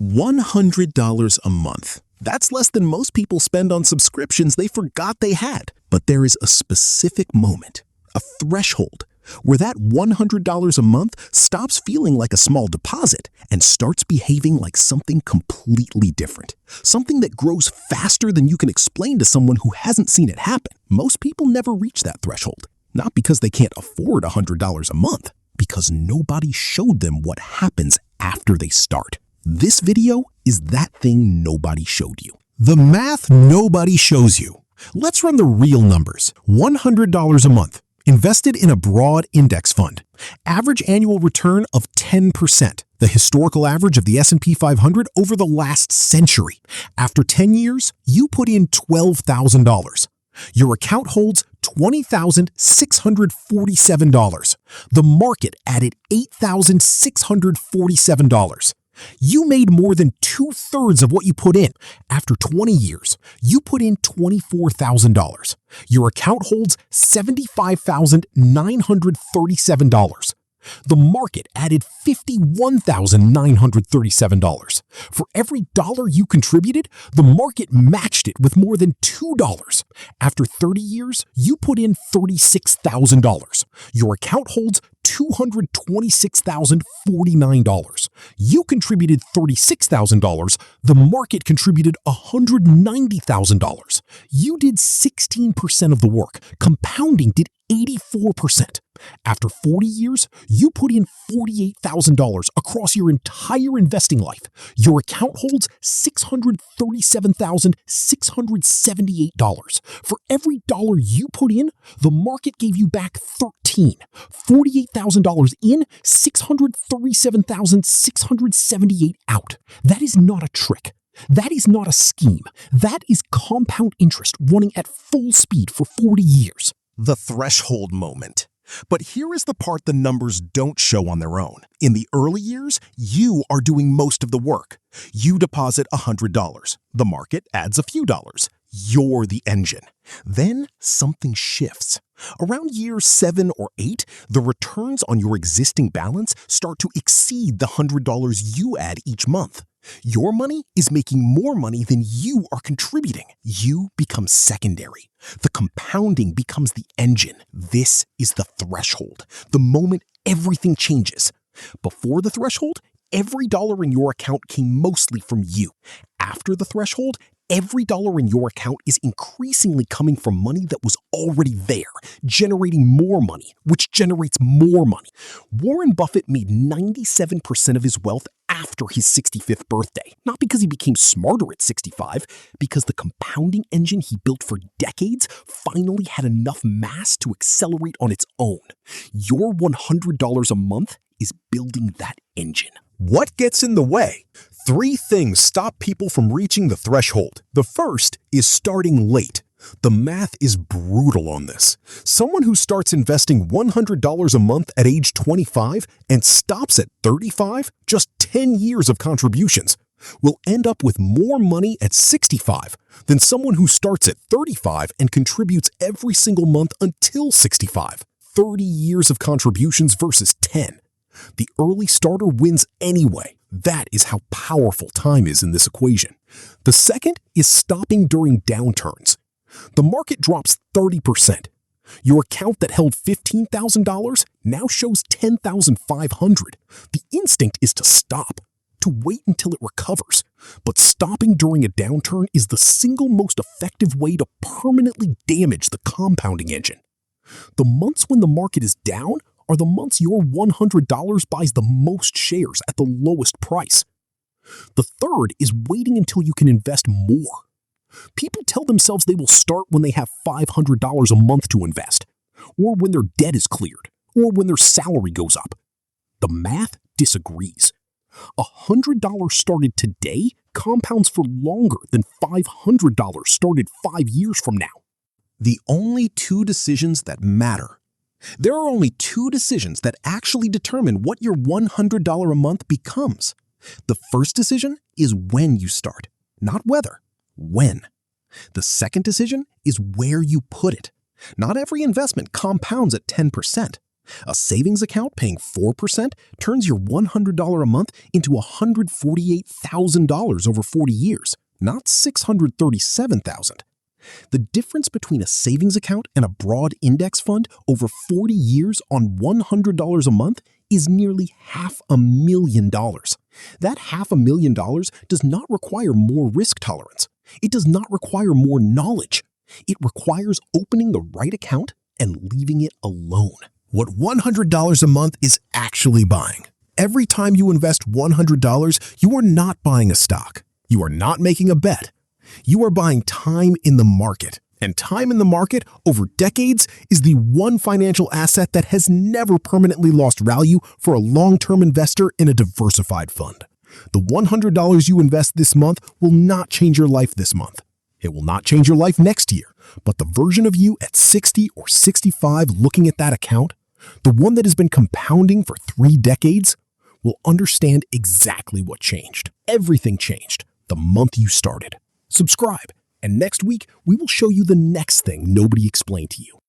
$100 a month. That's less than most people spend on subscriptions they forgot they had. But there is a specific moment, a threshold, where that $100 a month stops feeling like a small deposit and starts behaving like something completely different. Something that grows faster than you can explain to someone who hasn't seen it happen. Most people never reach that threshold. Not because they can't afford $100 a month, because nobody showed them what happens after they start. This video is that thing nobody showed you. The math nobody shows you. Let's run the real numbers. $100 a month, invested in a broad index fund. Average annual return of 10%, the historical average of the S&P 500 over the last century. After 10 years, you put in $12,000. Your account holds $20,647. The market added $8,647. You made more than 2/3 of what you put in. After 20 years, you put in $24,000. Your account holds $75,937. The market added $51,937. For every dollar you contributed, the market matched it with more than $2. After 30 years, you put in $36,000. Your account holds $226,049. You contributed $36,000. The market contributed $190,000. You did 16% of the work. Compounding did 84%. After 40 years, you put in $48,000 across your entire investing life. Your account holds $637,678. For every dollar you put in, the market gave you back 13. $48,000 in, $637,678 out. That is not a trick. That is not a scheme. That is compound interest running at full speed for 40 years. The threshold moment. But here is the part the numbers don't show on their own. In the early years, you are doing most of the work. You deposit $100. The market adds a few dollars. You're the engine. Then something shifts. Around year 7 or 8, the returns on your existing balance start to exceed the $100 you add each month. Your money is making more money than you are contributing. You become secondary. The compounding becomes the engine. This is the threshold, the moment everything changes. Before the threshold, every dollar in your account came mostly from you. After the threshold, every dollar in your account is increasingly coming from money that was already there, generating more money, which generates more money. Warren Buffett made 97% of his wealth after his 65th birthday, not because he became smarter at 65, because the compounding engine he built for decades finally had enough mass to accelerate on its own. Your $100 a month is building that engine. What gets in the way? 3 things stop people from reaching the threshold. The first is starting late. The math is brutal on this. Someone who starts investing $100 a month at age 25 and stops at 35, just 10 years of contributions, will end up with more money at 65 than someone who starts at 35 and contributes every single month until 65. 30 years of contributions versus 10. The early starter wins anyway. That is how powerful time is in this equation. The second is stopping during downturns. The market drops 30%. Your account that held $15,000 now shows $10,500. The instinct is to stop, to wait until it recovers. But stopping during a downturn is the single most effective way to permanently damage the compounding engine. The months when the market is down are the months your $100 buys the most shares at the lowest price. The third is waiting until you can invest more. People tell themselves they will start when they have $500 a month to invest, or when their debt is cleared, or when their salary goes up. The math disagrees. $100 started today compounds for longer than $500 started 5 years from now. The only 2 decisions that matter. There are only 2 decisions that actually determine what your $100 a month becomes. The first decision is when you start, not whether, when. The second decision is where you put it. Not every investment compounds at 10%. A savings account paying 4% turns your $100 a month into $148,000 over 40 years, not $637,000. The difference between a savings account and a broad index fund over 40 years on $100 a month is nearly $500,000. That $500,000 does not require more risk tolerance. It does not require more knowledge. It requires opening the right account and leaving it alone. What $100 a month is actually buying. Every time you invest $100, you are not buying a stock. You are not making a bet. You are buying time in the market. And time in the market over decades is the one financial asset that has never permanently lost value for a long-term investor in a diversified fund. The $100 you invest this month will not change your life this month. It will not change your life next year, but the version of you at 60 or 65 looking at that account, the one that has been compounding for 3 decades, will understand exactly what changed. Everything changed the month you started. Subscribe, and next week we will show you the next thing nobody explained to you.